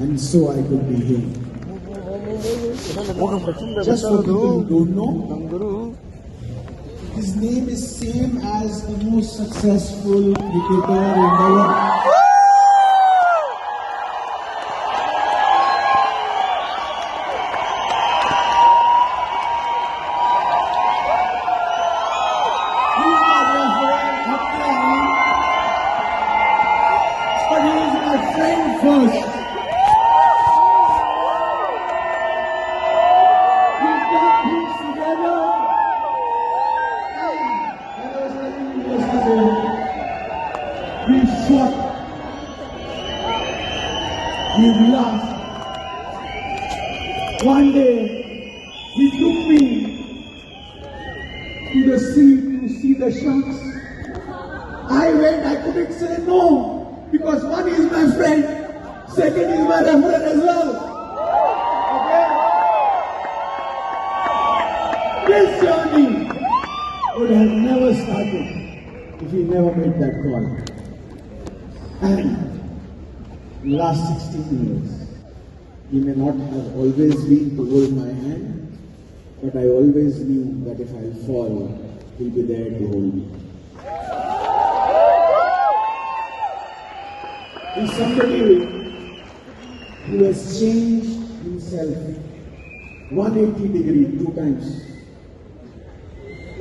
and so I could be here. Just for people who don't know, his name is same as the most successful cricketer in the world. But he is my friend first. We've done things together. And when I was telling you yesterday, we fought. We've laughed. One day, he took me to the sea to see the sharks. I went, I couldn't say no. Because one is my friend, second is my reference as well. Okay? This journey would have never started if he never made that call. And in the last 16 years, he may not have always been to hold my hand, but I always knew that if I fall, he'll be there to hold me. He's somebody who has changed himself 180 degrees 2 times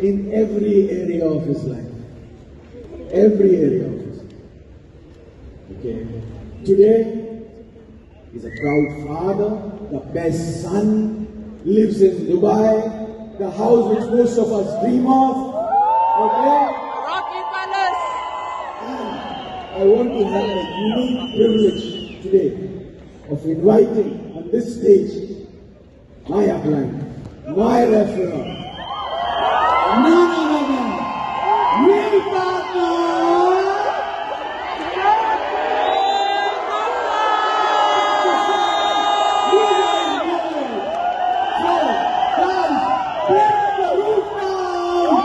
in every area of his life. Every area of his life. Okay. Today, he's a proud father, the best son, lives in Dubai, the house which most of us dream of. Okay. I want to have a unique privilege today of inviting on this stage my upline, my referee, none other than real partner. So, guys, bring the roof down.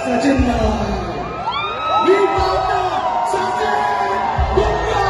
Sachin Partner Sachin Gupta.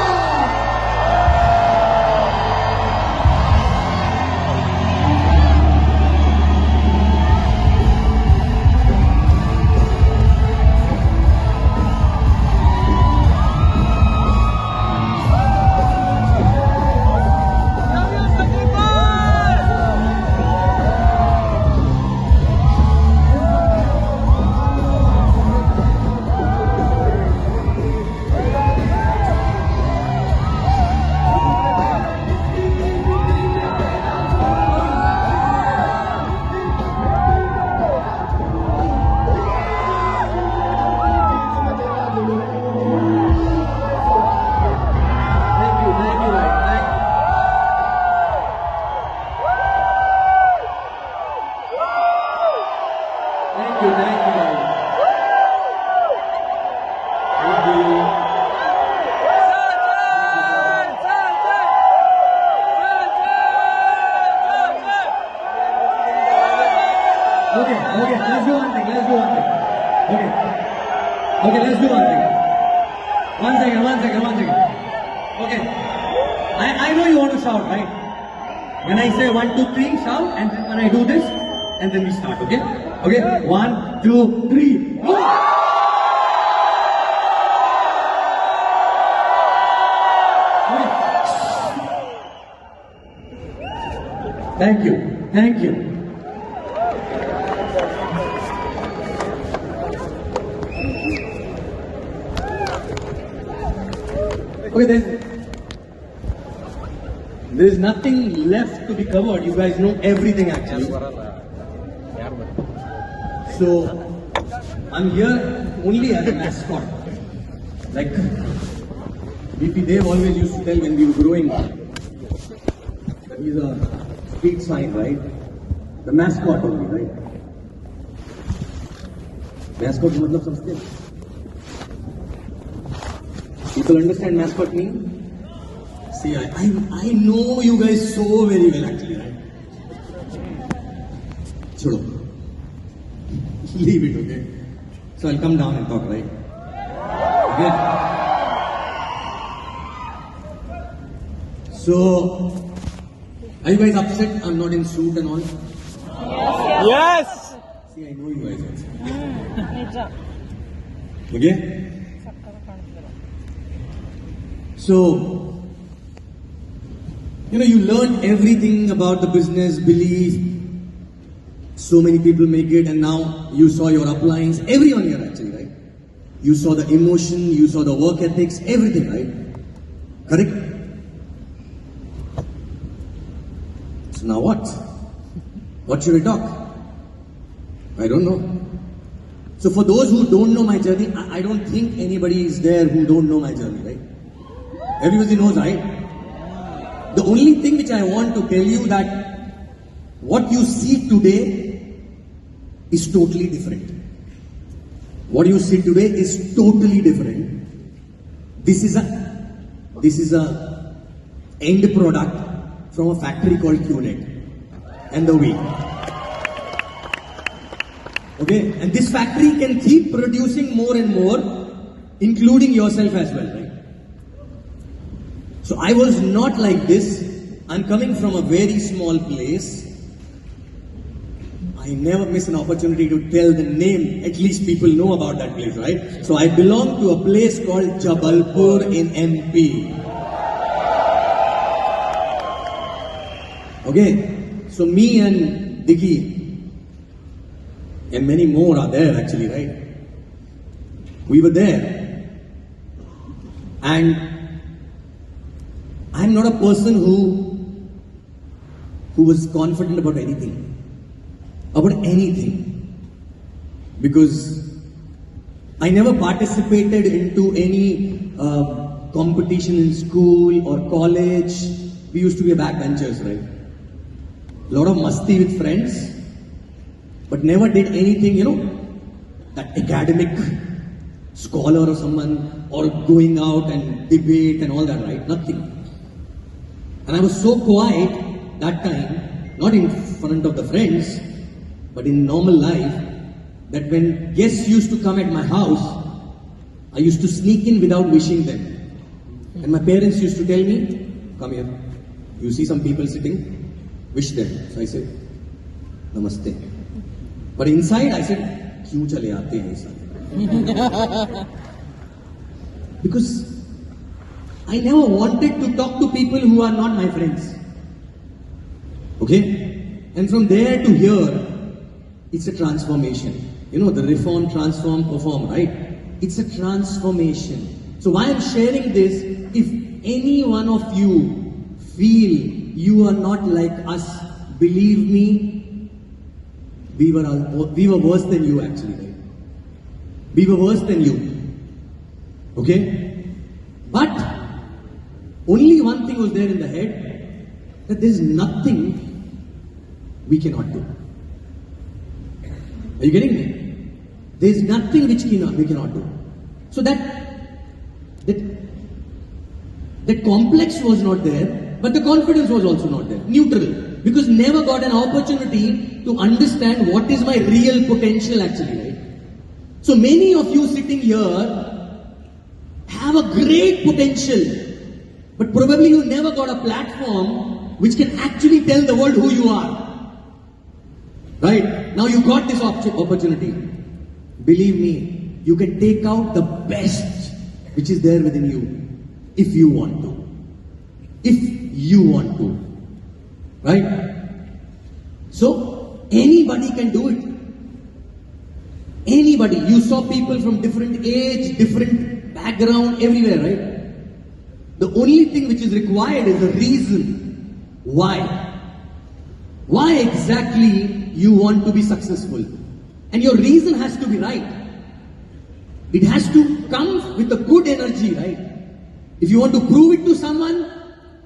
Okay, let's do one thing. One second. Okay. I know you want to shout, right? When I say 1, 2, 3, shout, and then when I do this, and then we start, okay? Okay, 1, 2, 3, go! Thank you, thank you. Okay, there's nothing left to be covered. You guys know everything actually. So, I'm here only as a mascot. Like, VP Dev always used to tell when we were growing up, that he's a street sign, right? The mascot only, right? Mascot का मतलब समझते हैं? People understand mascot mean? See, I know you guys so very well actually, right? Chodo. Leave it, okay? So I'll come down and talk, right? Okay? So, are you guys upset I'm not in suit and all? Yes! See, I know you guys also. Okay? So, you learn everything about the business, belief. So many people make it, and now you saw your uplines. Everyone here actually, right? You saw the emotion, you saw the work ethics, everything, right? Correct? So now what? What should I talk? I don't know. So for those who don't know my journey, I don't think anybody is there who don't know my journey, right? Everybody knows, right? The only thing which I want to tell you that what you see today is totally different. What you see today is totally different. This is a end product from a factory called QNet and the wheel. Okay, and this factory can keep producing more and more, including yourself as well, right? So I was not like this. I'm coming from a very small place. I never miss an opportunity to tell the name. At least people know about that place, right? So I belong to a place called Jabalpur in MP. Okay, so me and Diggy and many more are there actually, right? We were there. And I'm not a person who was confident about anything. Because I never participated into any competition in school or college. We used to be backbenchers, right? A lot of masti with friends, but never did anything, that academic scholar or someone, or going out and debate and all that, right? Nothing. And I was so quiet that time, not in front of the friends, but in normal life, that when guests used to come at my house, I used to sneak in without wishing them. And my parents used to tell me, come here, you see some people sitting, wish them. So I said, Namaste. But inside I said, kyun chale aate hain sir? Because I never wanted to talk to people who are not my friends. Okay? And from there to here, it's a transformation. The reform, transform, perform, right? It's a transformation. So why I'm sharing this, if any one of you feel you are not like us, believe me, we were worse than you actually, right? We were worse than you. Okay? But only one thing was there in the head, that there's nothing we cannot do. Are you getting me? There's nothing which we cannot do. So that complex was not there, but the confidence was also not there. Neutral. Because never got an opportunity to understand what is my real potential actually, right? So many of you sitting here have a great potential, but probably you never got a platform which can actually tell the world who you are. Right? Now you got this opportunity. Believe me, you can take out the best which is there within you if you want to. If you want to. Right? So, anybody can do it. Anybody. You saw people from different age, different background, everywhere, right? The only thing which is required is a reason. Why? Why exactly you want to be successful? And your reason has to be right. It has to come with a good energy, right? If you want to prove it to someone,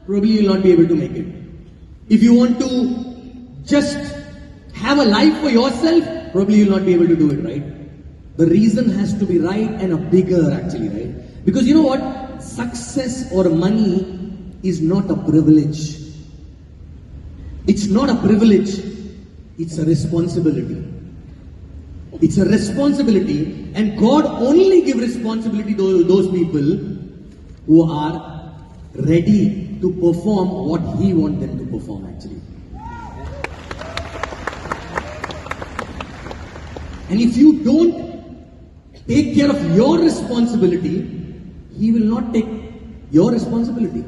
probably you will not be able to make it. If you want to just have a life for yourself, probably you will not be able to do it, right? The reason has to be right and a bigger actually, right? Because you know what? Success or money is not a privilege. It's not a privilege. It's a responsibility. It's a responsibility, and God only gives responsibility to those people who are ready to perform what He wants them to perform actually. And if you don't take care of your responsibility, He will not take your responsibility.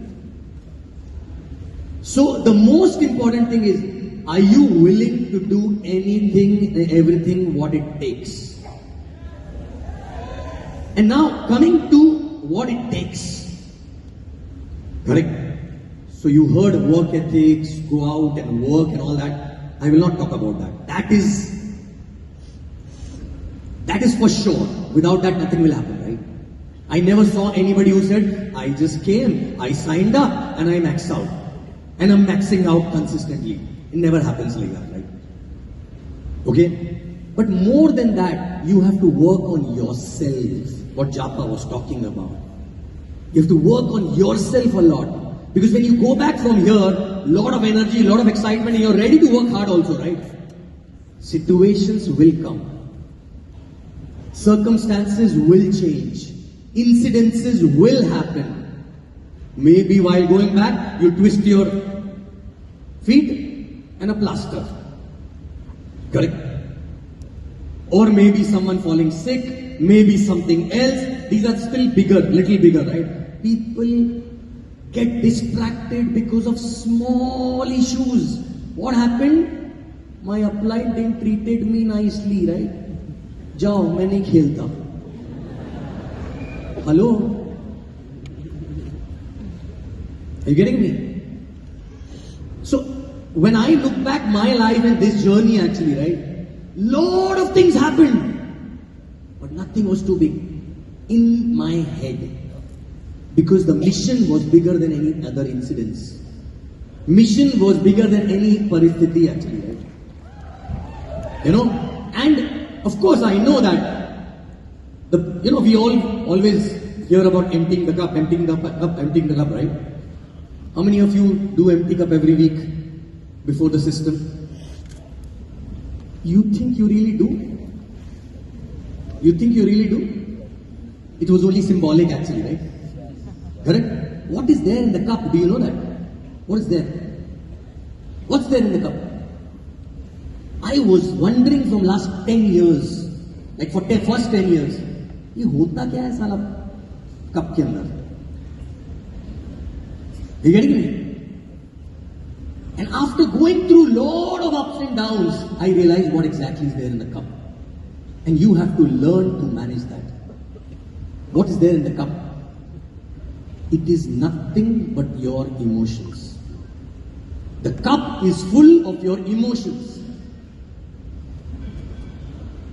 So the most important thing is, are you willing to do anything and everything what it takes? And now coming to what it takes. Correct? So you heard work ethics, go out and work and all that. I will not talk about that. That is for sure. Without that, nothing will happen, right? I never saw anybody who said, I just came, I signed up, and I maxed out. And I'm maxing out consistently. It never happens like that, right? Okay? But more than that, you have to work on yourself. What Japa was talking about. You have to work on yourself a lot. Because when you go back from here, lot of energy, lot of excitement, and you're ready to work hard also, right? Situations will come. Circumstances will change. Incidences will happen. Maybe while going back, you twist your feet and a plaster. Correct? Or maybe someone falling sick, maybe something else. These are still bigger, little bigger, right? People get distracted because of small issues. What happened? My upline didn't treated me nicely, right? Jao, मैं नहीं खेलता. Hello? Are you getting me? So, when I look back my life and this journey actually, right? Lot of things happened. But nothing was too big in my head. Because the mission was bigger than any other incidents. Mission was bigger than any paristhiti actually, right? You know? And of course I know that we all always hear about emptying the cup, right? How many of you do empty cup every week before the system? You think you really do? You think you really do? It was only symbolic actually, right? Correct? What is there in the cup? Do you know that? What is there? What's there in the cup? I was wondering from last 10 years, like for first 10 years, ये होता क्या है साला cup के अंदर? You getting me? And after going through lot of ups and downs, I realized what exactly is there in the cup. And you have to learn to manage that. What is there in the cup? It is nothing but your emotions. The cup is full of your emotions.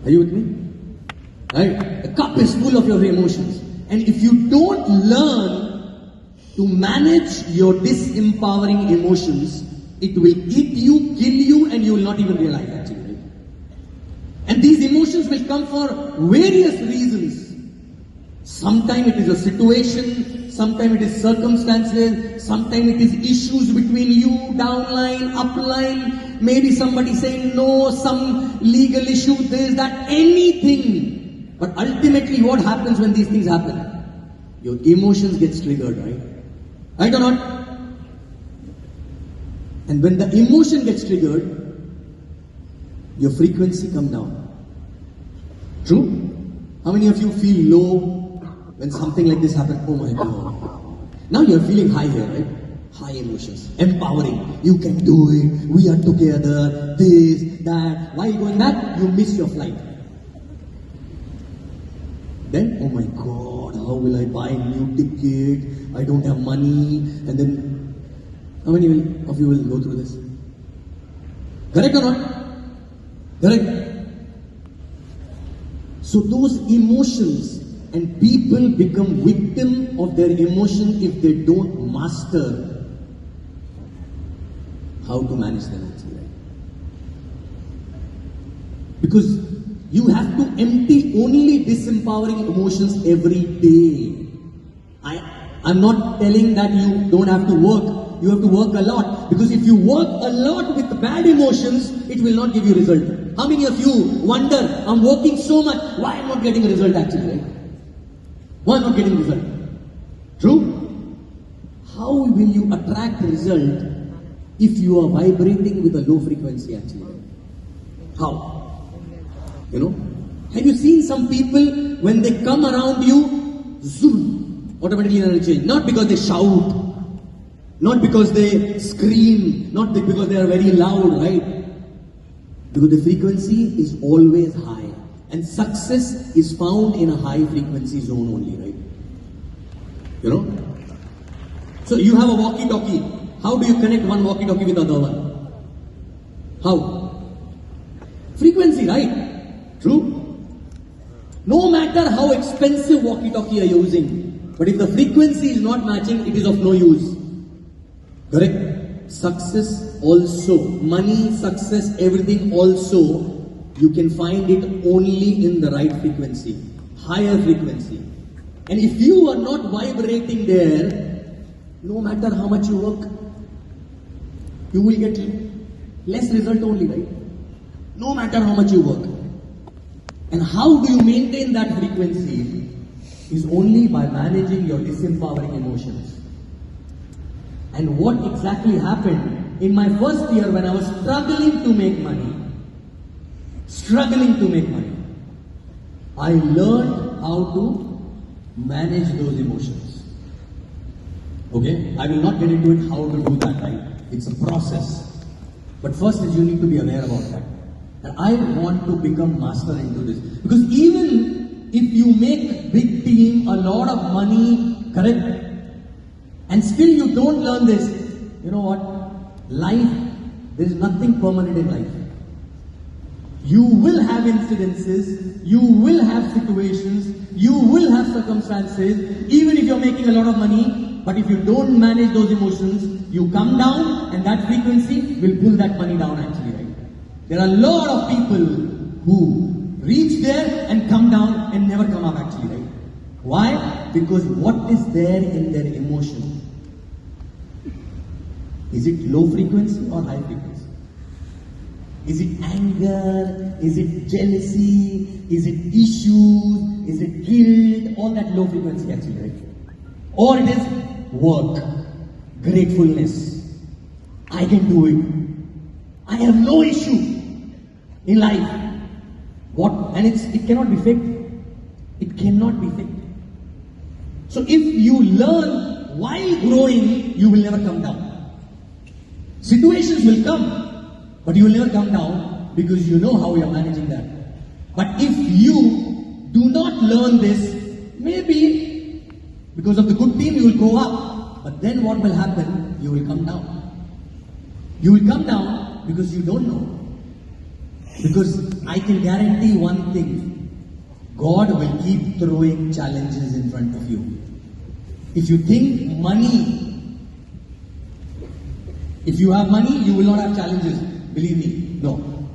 Are you with me? Right? The cup is full of your emotions. And if you don't learn to manage your disempowering emotions, it will eat you, kill you, and you will not even realize actually. Right? And these emotions will come for various reasons. Sometimes it is a situation, sometimes it is circumstances, sometimes it is issues between you, downline, upline, maybe somebody saying no, some legal issue, this, that, anything. But ultimately what happens when these things happen? Your emotions get triggered, right? Right or not? And when the emotion gets triggered, your frequency come down. True? How many of you feel low when something like this happens? Oh my God. Now you're feeling high here, right? High emotions, empowering. You can do it. We are together. This, that. Why are you going back? You miss your flight. Then, oh my God, how will I buy a new ticket? I don't have money. And then, how many of you will go through this? Correct or not? Correct. So those emotions, and people become victim of their emotion if they don't master how to manage them actually, right? Because you have to empty only disempowering emotions every day. I'm not telling that you don't have to work. You have to work a lot. Because if you work a lot with bad emotions, it will not give you result. How many of you wonder, I'm working so much, why I'm not getting a result actually, right? Why I'm not getting a result? True? How will you attract result if you are vibrating with a low frequency actually? How? You know? Have you seen some people, when they come around you, zoom, automatically energy change. Not because they shout, not because they scream, not because they are very loud, right? Because the frequency is always high. And success is found in a high frequency zone only, right? You know? So you have a walkie-talkie. How do you connect one walkie-talkie with the other one? How? Frequency, right? True? No matter how expensive walkie-talkie you are using, but if the frequency is not matching, it is of no use. Correct? Success also, money, success, everything also, you can find it only in the right frequency, higher frequency. And if you are not vibrating there, no matter how much you work, you will get less result only, right? No matter how much you work. And how do you maintain that frequency? Is only by managing your disempowering emotions. And what exactly happened in my first year when I was struggling to make money, I learned how to manage those emotions. Okay? I will not get into it how to do that, right? It's a process. But first is you need to be aware about that. And I want to become master into this. Because even if you make big team, a lot of money, correct? And still you don't learn this, you know what? Life, there is nothing permanent in life. You will have incidences, you will have situations, you will have circumstances, even if you're making a lot of money, but if you don't manage those emotions, you come down and that frequency will pull that money down actually, right? There are a lot of people who reach there and come down and never come up actually, right? Why? Because what is there in their emotion? Is it low frequency or high frequency? Is it anger? Is it jealousy? Is it issues? Is it guilt? All that low frequency actually, right? Or it is work, gratefulness. I can do it. I have no issue in life. What? And it cannot be faked. It cannot be faked. So if you learn while growing, you will never come down. Situations will come, but you will never come down because you know how you are managing that. But if you do not learn this, maybe because of the good team you will go up, but then what will happen? You will come down. You will come down because you don't know. Because I can guarantee one thing, God will keep throwing challenges in front of you. If you think money, if you have money, you will not have challenges. Believe me, no.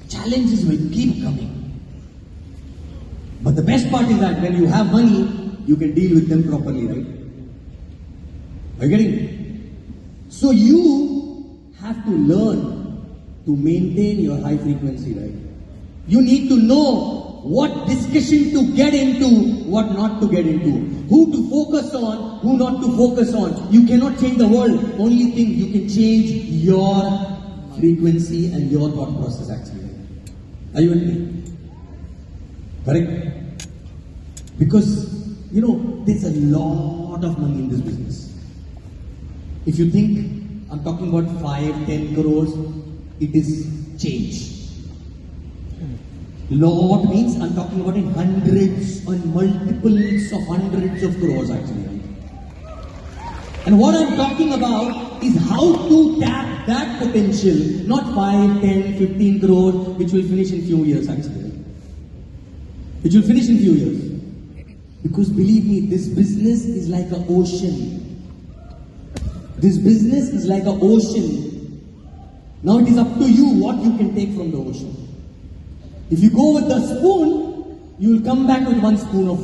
Challenges will keep coming. But the best part is that when you have money, you can deal with them properly, right? Are you getting it? So you have to learn to maintain your high frequency, right? You need to know what discussion to get into, what not to get into, who to focus on, who not to focus on. You cannot change the world. Only thing you can change your frequency and your thought process actually. Are you with me? Correct? Because, you know, there's a lot of money in this business. If you think, I'm talking about 5, 10 crores, it is change. Lot means I'm talking about in hundreds and multiples of hundreds of crores actually. And what I'm talking about is how to tap that potential, not 5, 10, 15 crores, which will finish in few years actually. Which will finish in few years. Because believe me, this business is like an ocean. This business is like an ocean. Now it is up to you what you can take from the ocean. If you go with the spoon, you will come back with 1 spoon of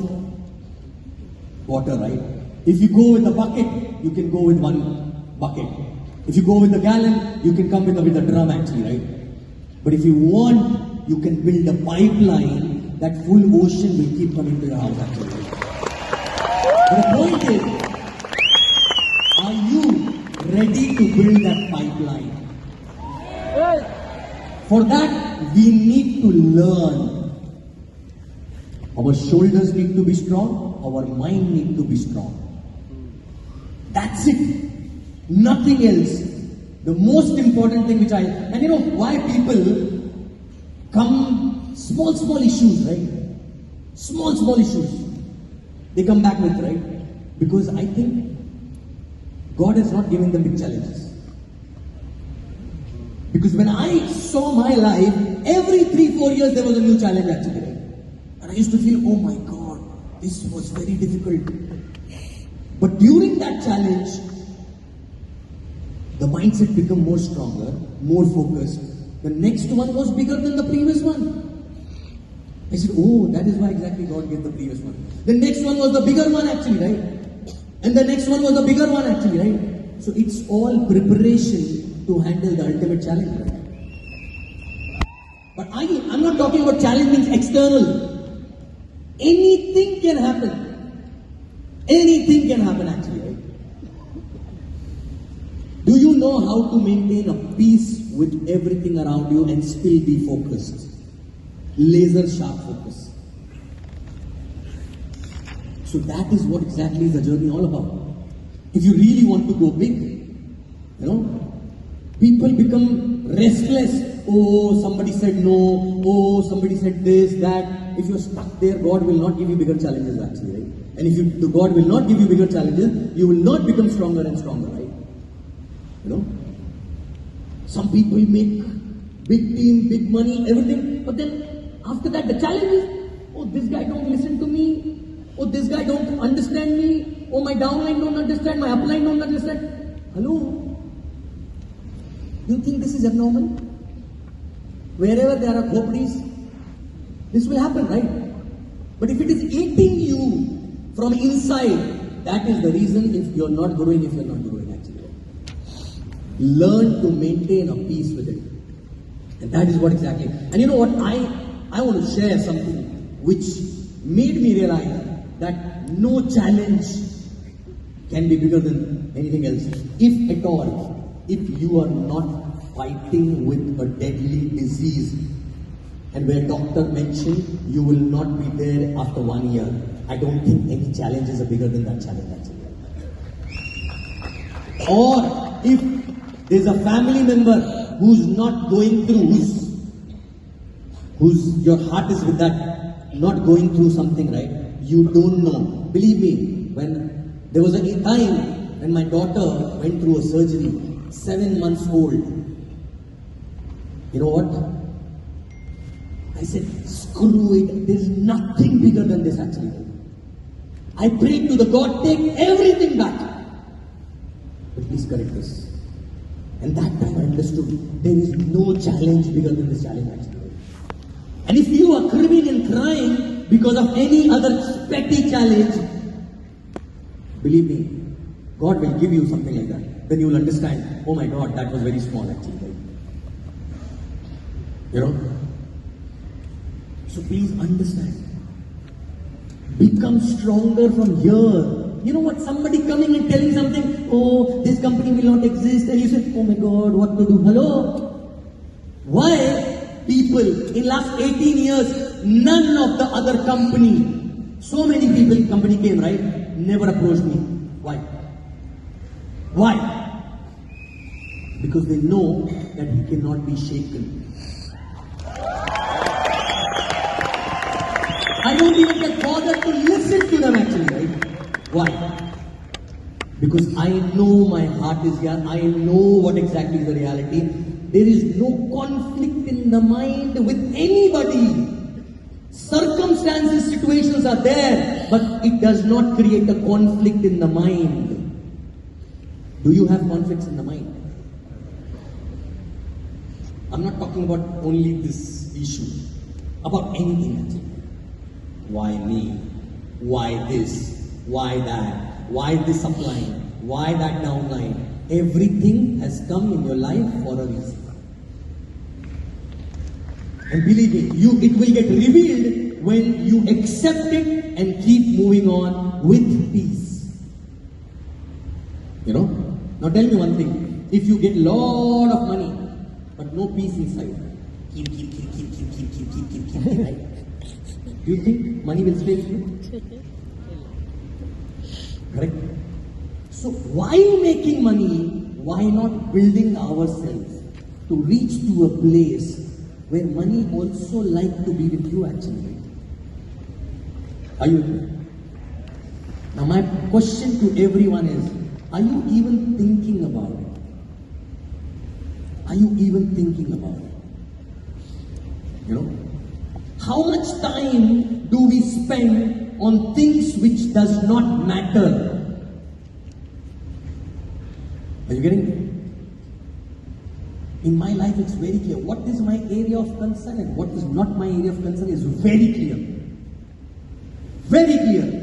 water, right? If you go with the bucket, you can go with 1 bucket. If you go with the gallon, you can come with a drum actually, right? But if you want, you can build a pipeline, that full ocean will keep coming to your house actually. But the point is, are you ready to build that pipeline? For that, we need to learn. Our shoulders need to be strong, our mind need to be strong. That's it. Nothing else. The most important thing and you know why people come, small issues, right? Small issues. They come back with, right? Because I think God has not given them big challenges. Because when I saw my life, every 3-4 years there was a new challenge actually. Right? And I used to feel, oh my God, this was very difficult. But during that challenge, the mindset became more stronger, more focused. The next one was bigger than the previous one. I said, oh, that is why exactly God gave the previous one. The next one was the bigger one actually, right? And the next one was the bigger one actually, right? So it's all preparation to handle the ultimate challenge, right? But I'm not talking about challenge means external. Anything can happen. Anything can happen actually, right? Do you know how to maintain a peace with everything around you and still be focused? Laser sharp focus. So that is what exactly is the journey all about. If you really want to go big, you know, people become restless. Oh, somebody said no. Oh, somebody said this, that. If you're stuck there, God will not give you bigger challenges actually, right? And if God will not give you bigger challenges, you will not become stronger and stronger, right? You know? Some people make big team, big money, everything, but then after that the challenge is, oh, this guy don't listen to me. Oh, this guy don't understand me. Oh, my downline don't understand, my upline don't understand. Hello? Do you think this is abnormal? Wherever there are khopris, this will happen, right? But if it is eating you from inside, that is the reason if you're not growing, if you're not growing actually. Learn to maintain a peace with it. And that is what exactly. And you know what? I want to share something which made me realize that no challenge can be bigger than anything else. If at all, if you are not fighting with a deadly disease, and where doctor mentioned you will not be there after 1 year, I don't think any challenges are bigger than that challenge actually. Or if there's a family member who's not going through, who's your heart is with that, not going through something, right? You don't know. Believe me, when there was a time when my daughter went through a surgery, 7 months old. You know what? I said, screw it, there's nothing bigger than this actually. I prayed to the God, take everything back. But please correct this. And that time I understood, there is no challenge bigger than this challenge actually. And if you are cribbing and crying because of any other petty challenge, believe me, God will give you something like that. Then you will understand, oh my God, that was very small actually. Right? You know? So please understand. Become stronger from here. You know what? Somebody coming and telling something, oh, this company will not exist. And you say, oh my God, what to do? Hello? Why people in last 18 years, none of the other company, so many people, company came, right? Never approached me. Why? Why? Because they know that he cannot be shaken. I don't even get bothered to listen to them actually, right? Why? Because I know my heart is here, I know what exactly is the reality. There is no conflict in the mind with anybody. Circumstances, situations are there, but it does not create a conflict in the mind. Do you have conflicts in the mind? I'm not talking about only this issue, about anything actually. Why me? Why this? Why that? Why this upline? Why that downline? Everything has come in your life for a reason. And believe me, it will get revealed when you accept it and keep moving on with peace. You know? Now tell me one thing. If you get lot of money, but no peace inside, keep, right? Do you think money will stay with you? Correct? So why making money? Why not building ourselves to reach to a place where money also like to be with you actually? Are you with me? Now my question to everyone is, are you even thinking about it? Are you even thinking about it? You know? How much time do we spend on things which does not matter? Are you getting it? In my life it's very clear. What is my area of concern and what is not my area of concern is very clear. Very clear.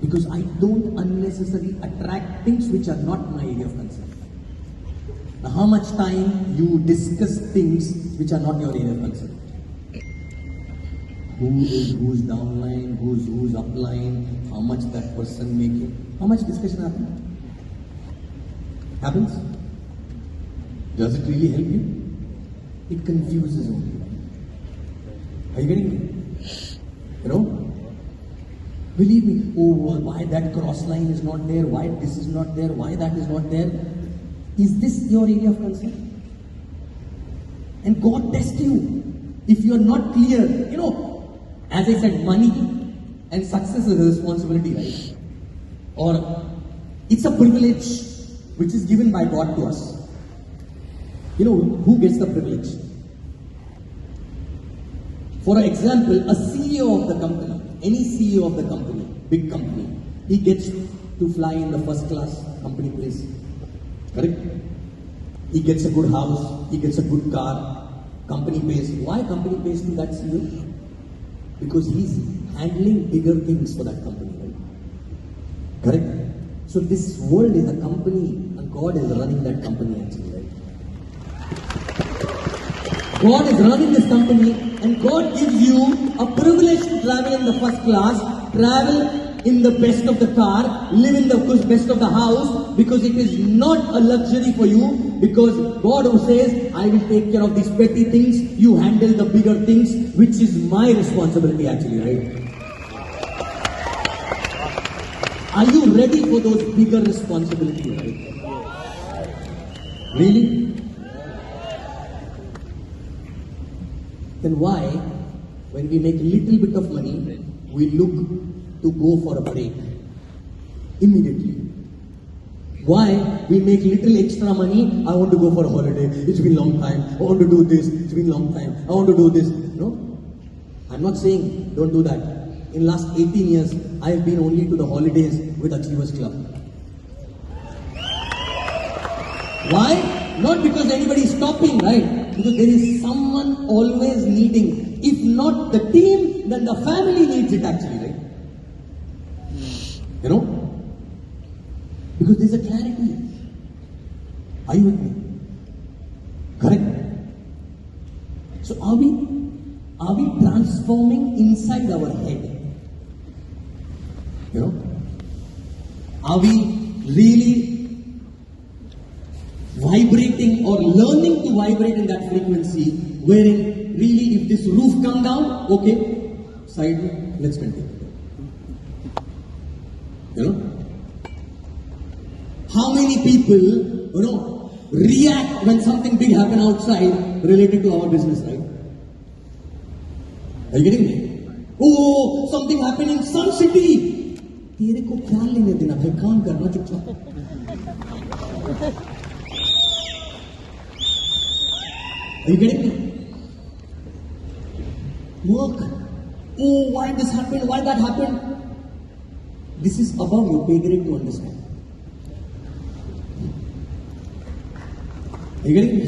Because I don't unnecessarily attract things which are not my area of concern. Now how much time you discuss things which are not your area of concern? Who's downline, who's upline, how much that person making, how much discussion happens? Does it really help you? It confuses only. Are you getting me? You know? Believe me, why that cross line is not there, why this is not there, why that is not there. Is this your area of concern? And God tests you. If you are not clear, you know, as I said, money and success is a responsibility, right? Or it's a privilege which is given by God to us. You know, who gets the privilege? For example, a CEO of the company, any CEO of the company, big company, he gets to fly in the first class company place. Correct? He gets a good house, he gets a good car, company pays. Why company pays to that CEO? Because he's handling bigger things for that company, right? Correct? So this world is a company and God is running that company actually, right? God is running this company and God gives you a privilege to travel in the first class, travel in the best of the car, live in the best of the house, because it is not a luxury for you, because God who says, I will take care of these petty things, you handle the bigger things, which is my responsibility actually, right? Are you ready for those bigger responsibilities, right? Really? Then why, when we make a little bit of money, we look to go for a break immediately? Why we make little extra money? I want to go for a holiday. It's been a long time. I want to do this. It's been a long time. I want to do this. No? I'm not saying don't do that. In last 18 years, I have been only to the holidays with Achievers Club. Why? Not because anybody is stopping, right? Because there is someone always needing. If not the team, then the family needs it actually, right? You know? Because there's a clarity. Are you with me? Correct? So are we transforming inside our head? You know? Are we really vibrating vibrating or learning to vibrate in that frequency, wherein really if this roof come down, okay, side, let's continue. You know? How many people, react when something big happen outside related to our business, right? Are you getting me? Oh, something happened in some city. तेरे को क्या लेने देना भाई, काम करना चुपचाप. Are you getting me? Work. Oh, why this happened? Why that happened? This is above your pay grade to understand. Are you getting me?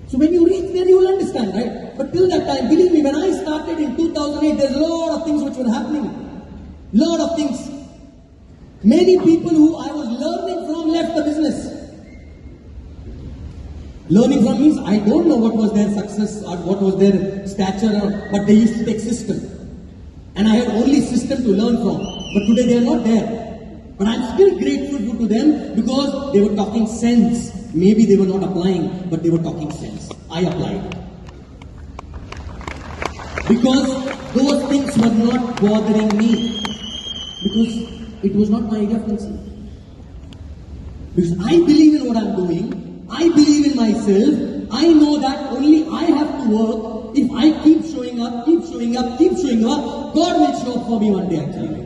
So when you reach there, you will understand, right? But till that time, believe me, when I started in 2008, there's a lot of things which were happening. Lot of things. Many people who I was learning from left the business. Learning from means I don't know what was their success or what was their stature, but they used to take system. And I had only system to learn from. But today they are not there. But I'm still grateful to them because they were talking sense. Maybe they were not applying, but they were talking sense. I applied. Because those things were not bothering me. Because it was not my area of concern. Because I believe in what I'm doing. I believe in myself. I know that only I have to work. If I keep showing up, God will show up for me one day actually.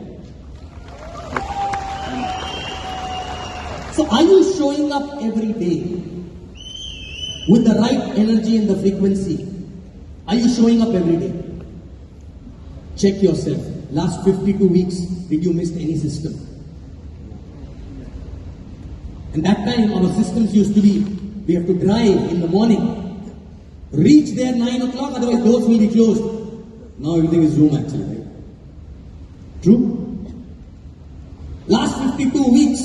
So are you showing up every day with the right energy and the frequency? Are you showing up every day? Check yourself. Last 52 weeks, did you miss any system? And that time our systems used to be, we have to drive in the morning, reach there 9 o'clock, otherwise doors will be closed. Now everything is Zoom actually, right? True? Last 52 weeks,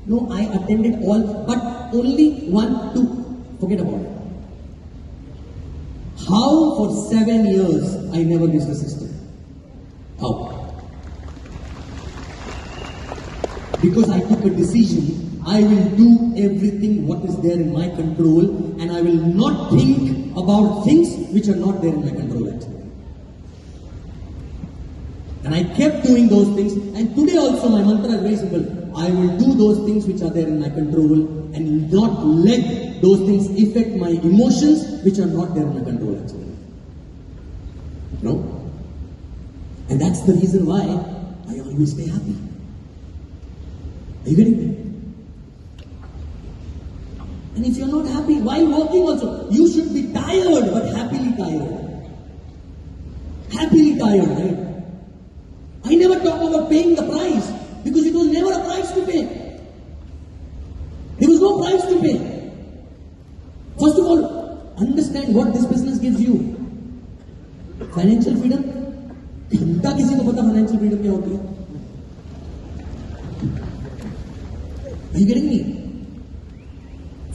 no, I attended all, but only 1, 2, forget about it. How for 7 years I never missed a system? How? Because I took a decision, I will do everything what is there in my control and I will not think about things which are not there in my control actually. And I kept doing those things, and today also my mantra is very simple. I will do those things which are there in my control and not let those things affect my emotions which are not there in my control actually. No? And that's the reason why I always stay happy. Are you getting me? And if you're not happy, while working also, you should be tired, but happily tired. Happily tired, right? I never talk about paying the price, because it was never a price to pay. There was no price to pay. First of all, understand what this business gives you. Financial freedom. घंटा किसी को पता financial freedom क्या होती है? Are you getting me?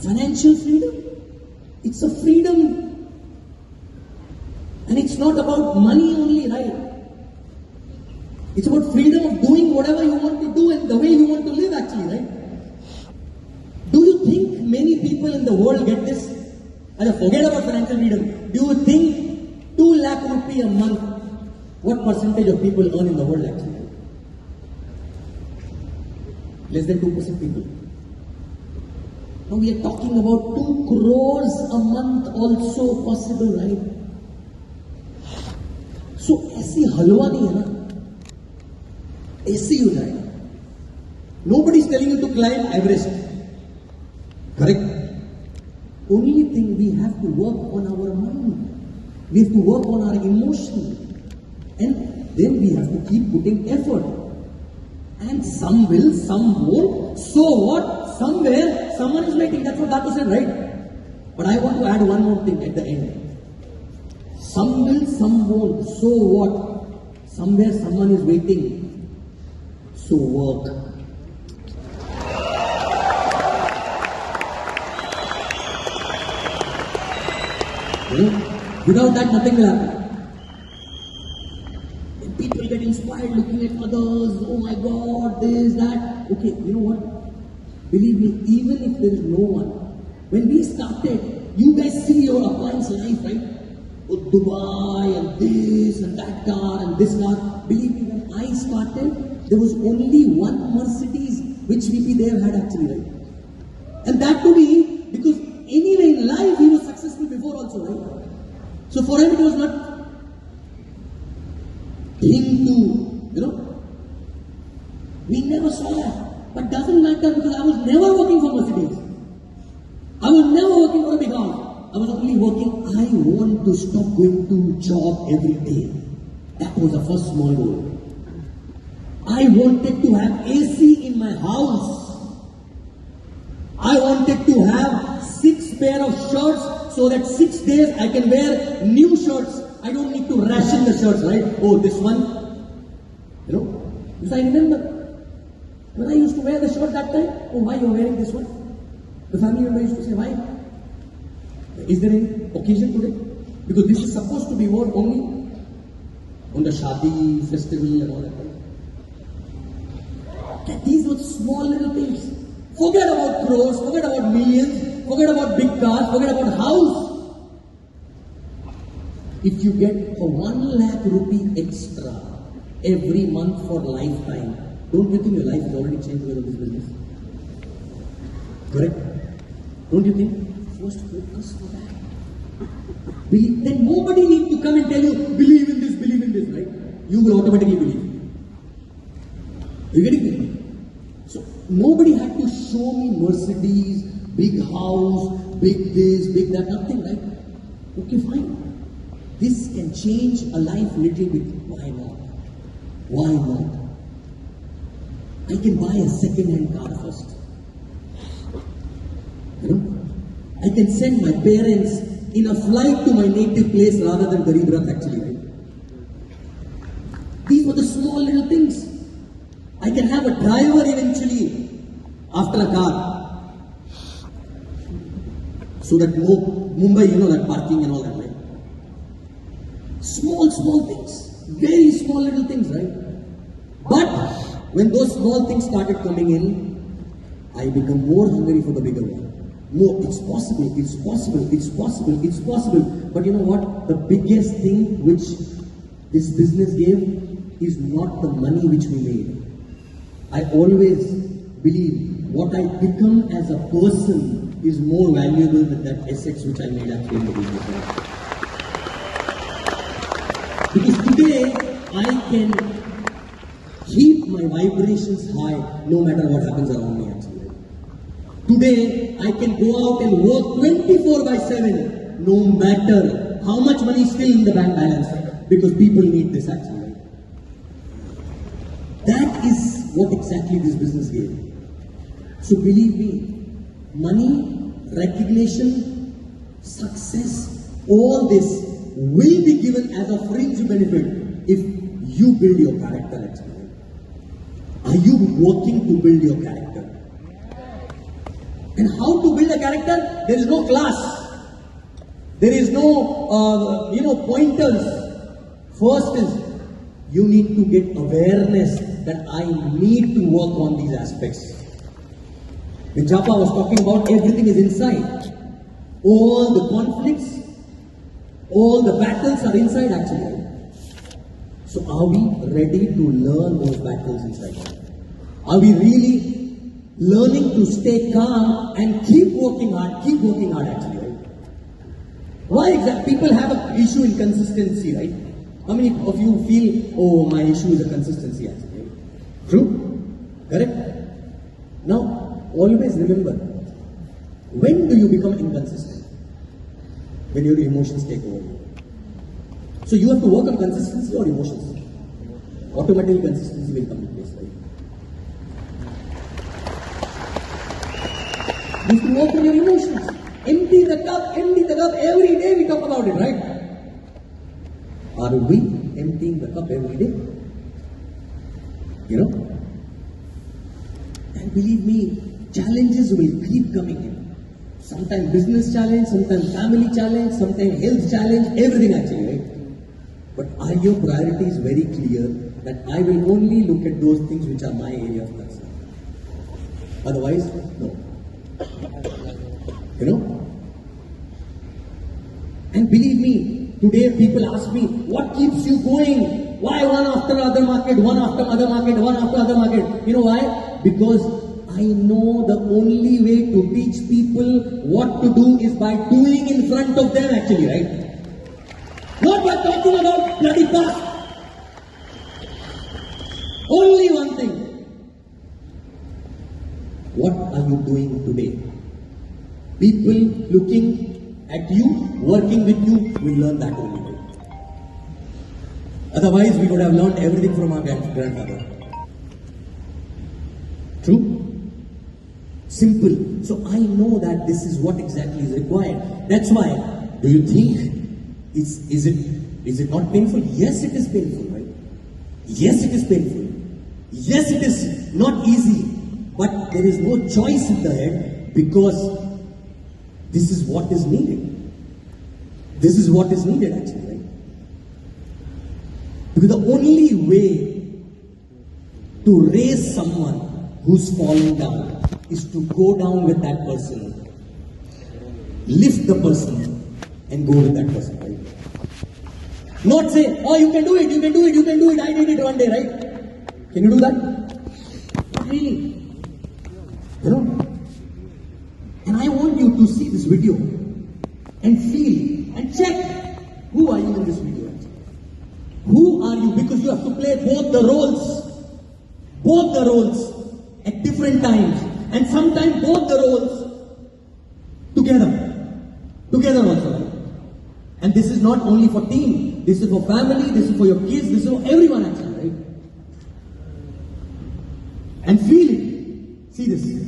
Financial freedom. It's a freedom. And it's not about money only, right? It's about freedom of doing whatever you want to do and the way you want to live actually, right? Do you think many people in the world get this? Forget about financial freedom. Do you think 2 lakh rupee a month, what percentage of people earn in the world actually? Less than 2% people. Now we are talking about 2 crores a month also possible, right? So ऐसी हलवा नहीं है ना, ऐसे ही हो जाएगा. Nobody is telling you to climb Everest. Correct? Only thing we have to work on our mind. We have to work on our emotion. And then we have to keep putting effort. And some will, some won't. So what? Somewhere, someone is waiting. That's what Datu said, right? But I want to add one more thing at the end. Some will, some won't. So what? Somewhere, someone is waiting. So work. Without that, nothing will happen. People get inspired looking at others. Oh my God, this, that. Okay, you know what? Believe me, even if there is no one, When we started, you guys see your appliance life, right? Oh, Dubai and this and that car and this car. Believe me, when I started, there was only one Mercedes which VP there had actually, right? And that to me, because anyway in life he was successful before also, right? So for him it was not thing to, we never saw that. But doesn't matter because I was never working for Mercedes. I was never working for a big house. I was only working, I want to stop going to job every day. That was the first small goal. I wanted to have AC in my house. I wanted to have 6 pair of shirts so that 6 days I can wear new shirts. I don't need to ration the shirts, right? Oh, this one. Because I remember when I used to wear the shirt that time, oh, why you're wearing this one? The family member used to say, why? Is there any occasion today? Because this is supposed to be worn only on the Shadi festival and all that. Right? These were small little things. Forget about crores, forget about millions, forget about big cars, forget about house. If you get a 1 lakh rupee extra every month for lifetime, don't you think your life is already changed because of this business? Correct? Don't you think? First focus for that. Then nobody needs to come and tell you, believe in this, right? You will automatically believe. You getting it? So nobody had to show me Mercedes, big house, big this, big that, nothing, right? Okay, fine. This can change a life little bit. Why not? Why not? I can buy a second-hand car first. I can send my parents in a flight to my native place rather than Garib Rath actually, right? These were the small little things. I can have a driver eventually after a car. So that Mumbai, that parking and all that, right? Small things. Very small little things, right? But when those small things started coming in, I become more hungry for the bigger one. No, it's possible. But you know what? The biggest thing which this business gave is not the money which we made. I always believe what I become as a person is more valuable than that assets which I made actually in the business. Because today I can keep my vibrations high no matter what happens around me actually. Today, I can go out and work 24/7, no matter how much money is still in the bank balance, because people need this actually. That is what exactly this business gave. So believe me, money, recognition, success, all this will be given as a fringe benefit if you build your character actually. Are you working to build your character? And how to build a character? There is no class. There is no, pointers. First is, you need to get awareness that I need to work on these aspects. When Japa was talking about everything is inside. All the conflicts, all the battles are inside actually. So are we ready to learn those battles inside? Are we really learning to stay calm and keep working hard actually, right? Why exactly? People have an issue in consistency, right? How many of you feel, oh, my issue is a consistency actually, right? True? Correct? Now, always remember, when do you become inconsistent? When your emotions take over. So you have to work on consistency or emotions. Automatically consistency will come in place, right? You have to work on your emotions. Empty the cup every day we talk about it, right? Are we emptying the cup every day? And believe me, challenges will keep coming in. Sometimes business challenge, sometimes family challenge, sometimes health challenge, everything actually, right? But are your priorities very clear that I will only look at those things which are my area of concern? Otherwise, no. You know? And believe me, today people ask me, what keeps you going? Why one after other market, one after other market, one after other market? You know why? Because I know the only way to teach people what to do is by doing in front of them actually, right? Not by talking about bloody past. Only one thing. What are you doing today? People looking at you, working with you, will learn that only way. Otherwise, we would have learned everything from our grandfather. True? Simple. So I know that this is what exactly is required. That's why, do you think, is it not painful? Yes, it is painful, right? Yes, it is painful. Yes, it is not easy. But there is no choice in the head because this is what is needed. This is what is needed actually, right? Because the only way to raise someone who's falling down is to go down with that person, lift the person, and go with that person, right? Not say, oh, you can do it, you can do it, you can do it, I did it one day, right? Can you do that? Not really. You know? And I want you to see this video and feel and check who are you in this video. Who are you? Because you have to play both the roles at different times, and sometimes both the roles together also. And this is not only for team, this is for family, this is for your kids, this is for everyone actually, right? And feel it. See this.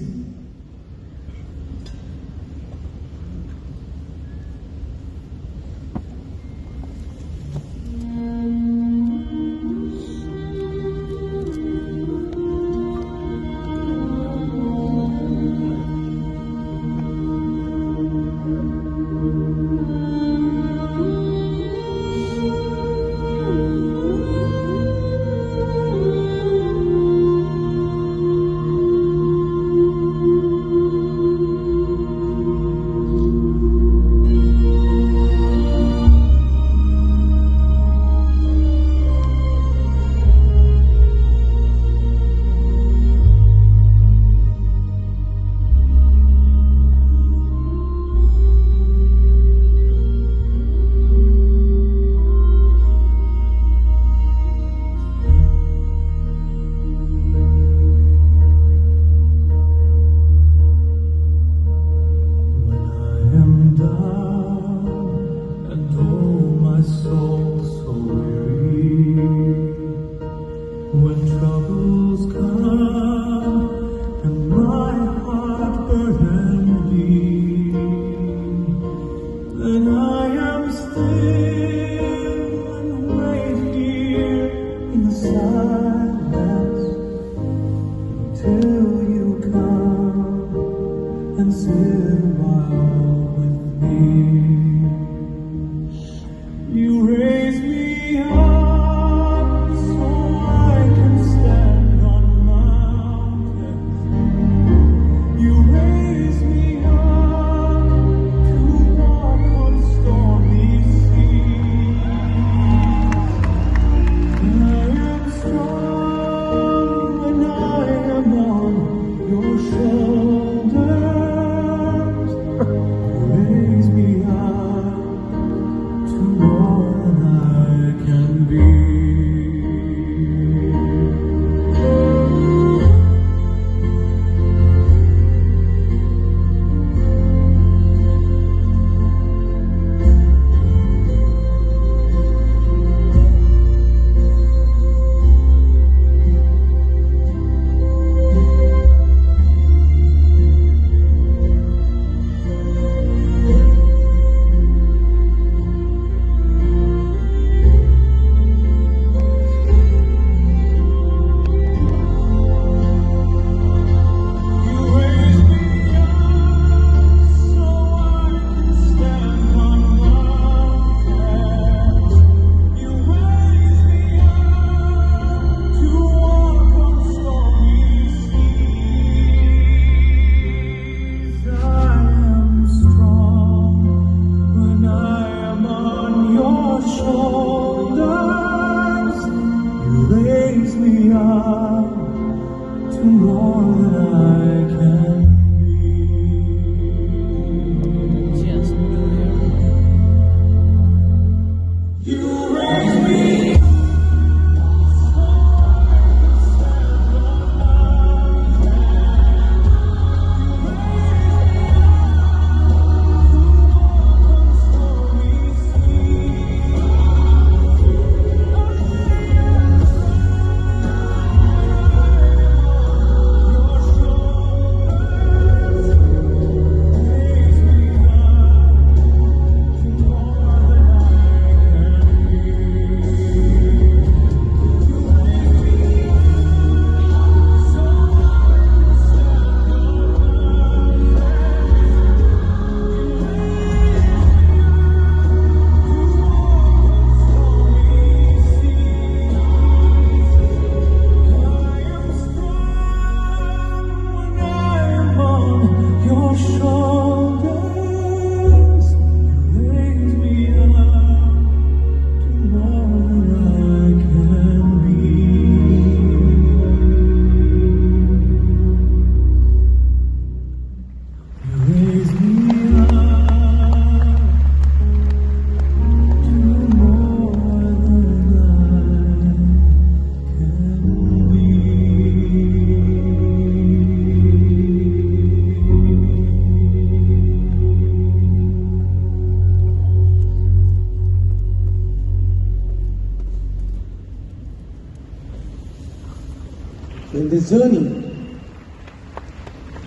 in this journey,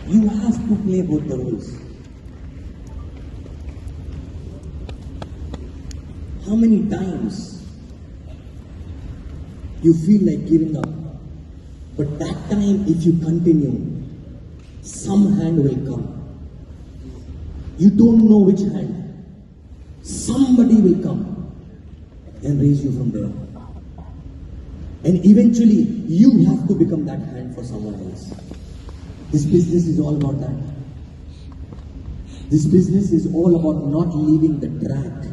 you have to play both the roles. How many times you feel like giving up, but that time if you continue, some hand will come. You don't know which hand. Somebody will come and raise you from there. And eventually, you have to become that hand for someone else. This business is all about that. This business is all about not leaving the track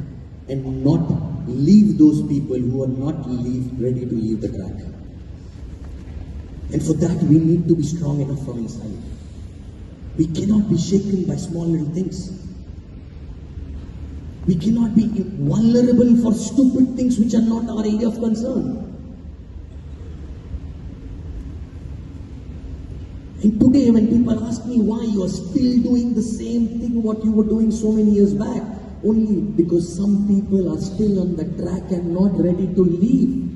and not leave those people who are not ready to leave the track. And for that, we need to be strong enough from inside. We cannot be shaken by small little things. We cannot be vulnerable for stupid things which are not our area of concern. And today when people ask me why you are still doing the same thing what you were doing so many years back, only because some people are still on the track and not ready to leave.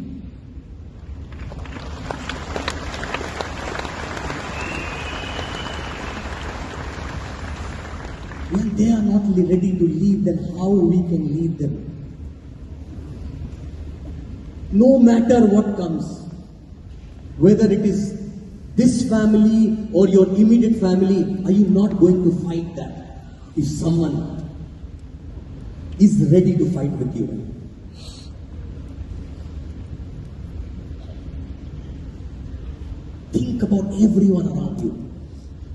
When they are not ready to leave, then how we can leave them? No matter what comes, whether it is this family or your immediate family, are you not going to fight that if someone is ready to fight with you? Think about everyone around you.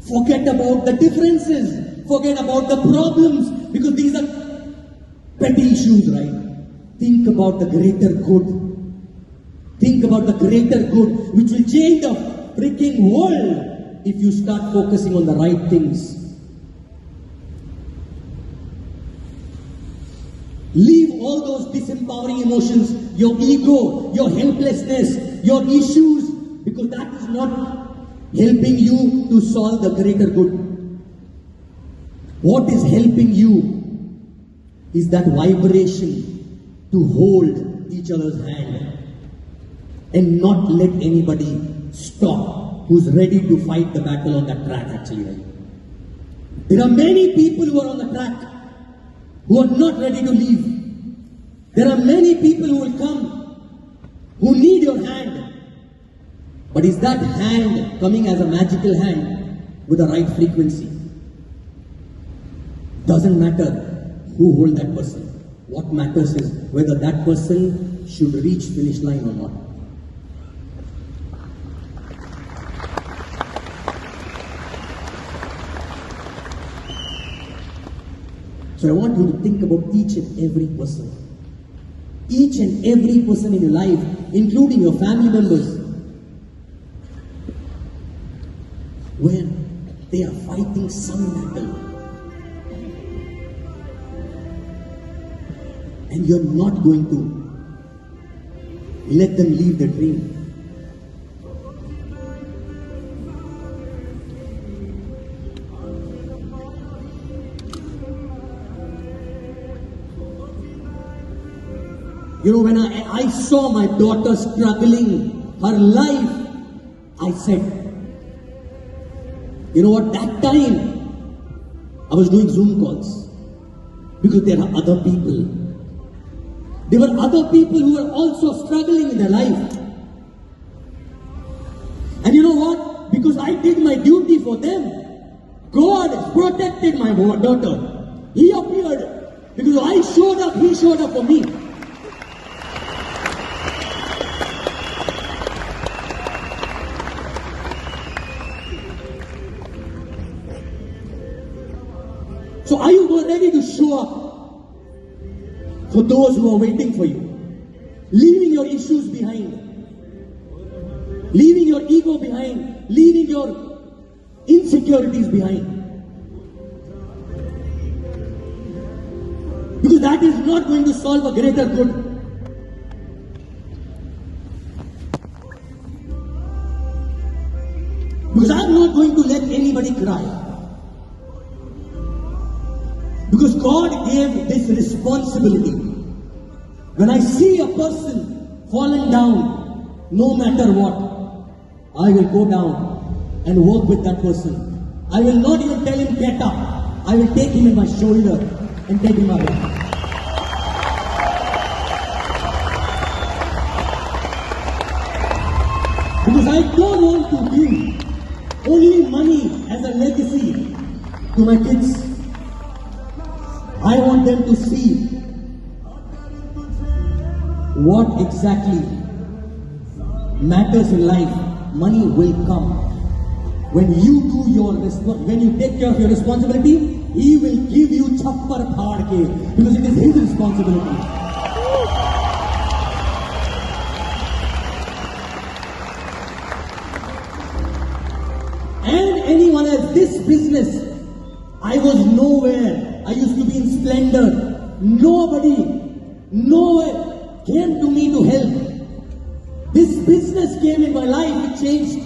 Forget about the differences. Forget about the problems, because these are petty issues, right? Think about the greater good. Think about the greater good which will change the freaking world if you start focusing on the right things. Leave all those disempowering emotions, your ego, your helplessness, your issues, because that is not helping you to solve the greater good. What is helping you is that vibration to hold each other's hand and not let anybody stop who's ready to fight the battle on that track actually, right? There are many people who are on the track who are not ready to leave. There are many people who will come who need your hand. But is that hand coming as a magical hand with the right frequency? Doesn't matter who hold that person. What matters is whether that person should reach finish line or not. So I want you to think about each and every person. Each and every person in your life, including your family members, where they are fighting some battle. And you're not going to let them leave their dream. You know, when I saw my daughter struggling her life, I said, you know what, that time I was doing Zoom calls because there are other people. There were other people who were also struggling in their life. And you know what? Because I did my duty for them, God protected my daughter. He appeared. Because I showed up, He showed up for me. So are you ready to show up for those who are waiting for you? Leaving your issues behind. Leaving your ego behind. Leaving your insecurities behind. Because that is not going to solve a greater good. Because I'm not going to let anybody cry. Because God gave this responsibility. When I see a person falling down, no matter what, I will go down and work with that person. I will not even tell him get up. I will take him in my shoulder and take him away. Because I don't want to give only money as a legacy to my kids. I want them to see what exactly matters in life. Money will come. When you do when you take care of your responsibility, he will give you chappar phad ke, because it is his responsibility. And anyone else, this business, I was nowhere. I used to be in splendor. Nobody, nowhere came to me to help. This business came in my life, it changed.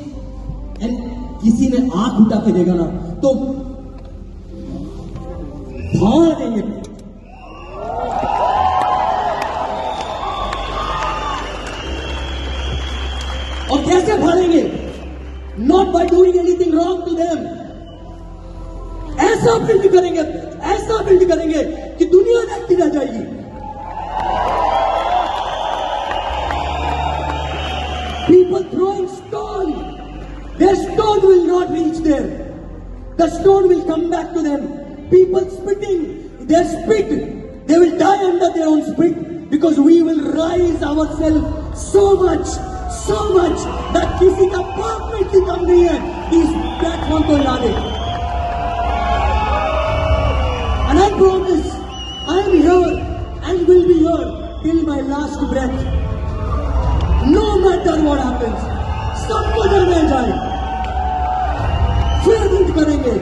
And किसी ने आंख उठा के देगा ना तो फाड़ देंगे. और कैसे फाड़ेंगे? Not by doing anything wrong to them. ऐसा बिल्ड करेंगे कि दुनिया देखती रह जाएगी. People throwing stone. Their stone will not reach there. The stone will come back to them. People spitting, their spit, they will die under their own spit, because we will rise ourselves so much that किसी का पाप मिट्टी कम नहीं है इस platform को हिला दे. And I promise, I am here and will be here till my last breath. No matter what happens. सबको डरने जाए, फिर बिल्ड करेंगे.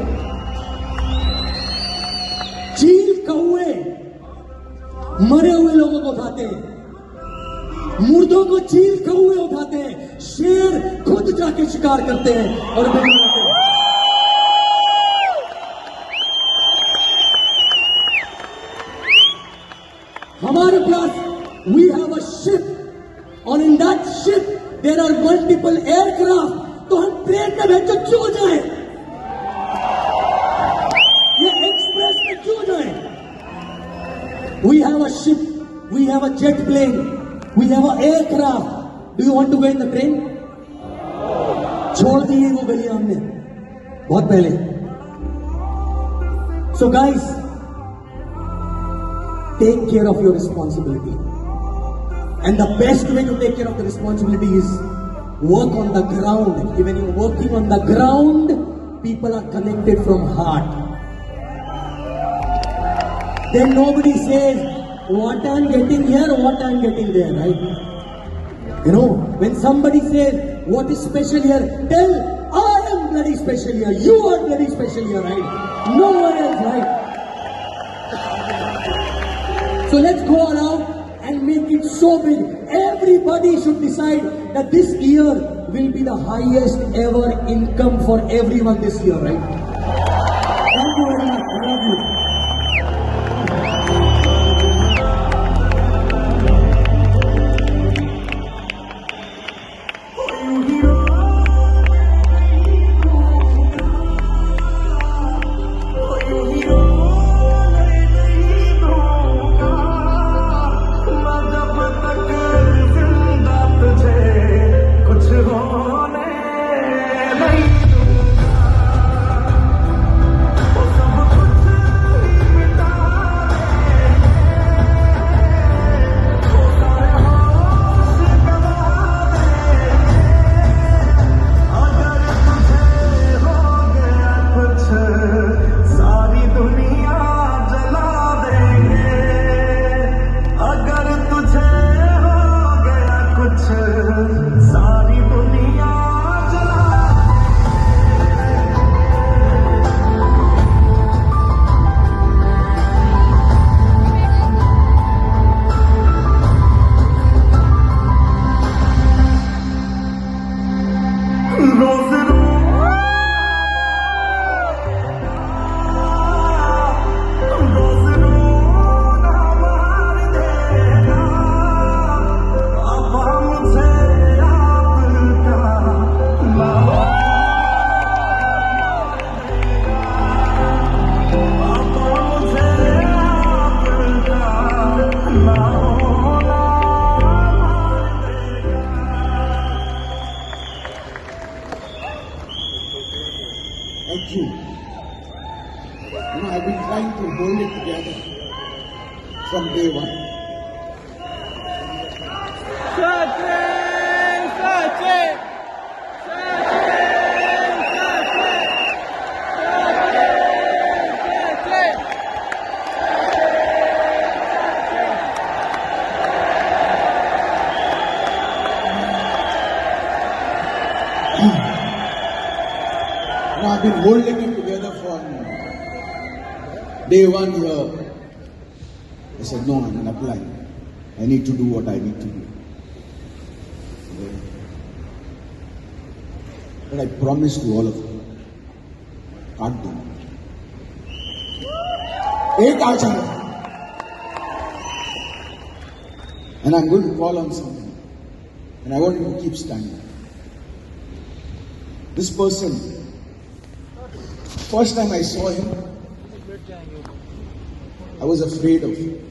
चील कौवे मरे हुए लोगों को खाते हैं, मुर्दों को चील कौवे उठाते हैं, शेर खुद जाके शिकार करते हैं और बिल्ड करते हैं. हमारे पास we have a ship, और in that ship there are multiple aircraft. तो हम ट्रेन में बैठो क्यों जाए? ये एक्सप्रेस में क्यों जाए? We have a ship, we have a jet plane, we have an aircraft. Do you want to go in the train? छोड़ दी वो गलियां हमने बहुत पहले. So guys, take care of your responsibility. And the best way to take care of the responsibility is work on the ground. When you're working on the ground, people are connected from heart. Then nobody says, what I'm getting here, what I'm getting there, right? You know, when somebody says, what is special here, tell, I am bloody special here, you are bloody special here, right? No one else, right? So let's go all out and make it so big. Everybody should decide that this year will be the highest ever income for everyone this year, right? Thank you very much. I love you. from day one. Sachin! Sachin! And I've been holding it together from day one here. I said, no, I'm going to apply. I need to do what I need to do. But I promise to all of you, can't do it. Eight hours. And I'm going to call on something. And I want you to keep standing. This person, first time I saw him, I was afraid of him.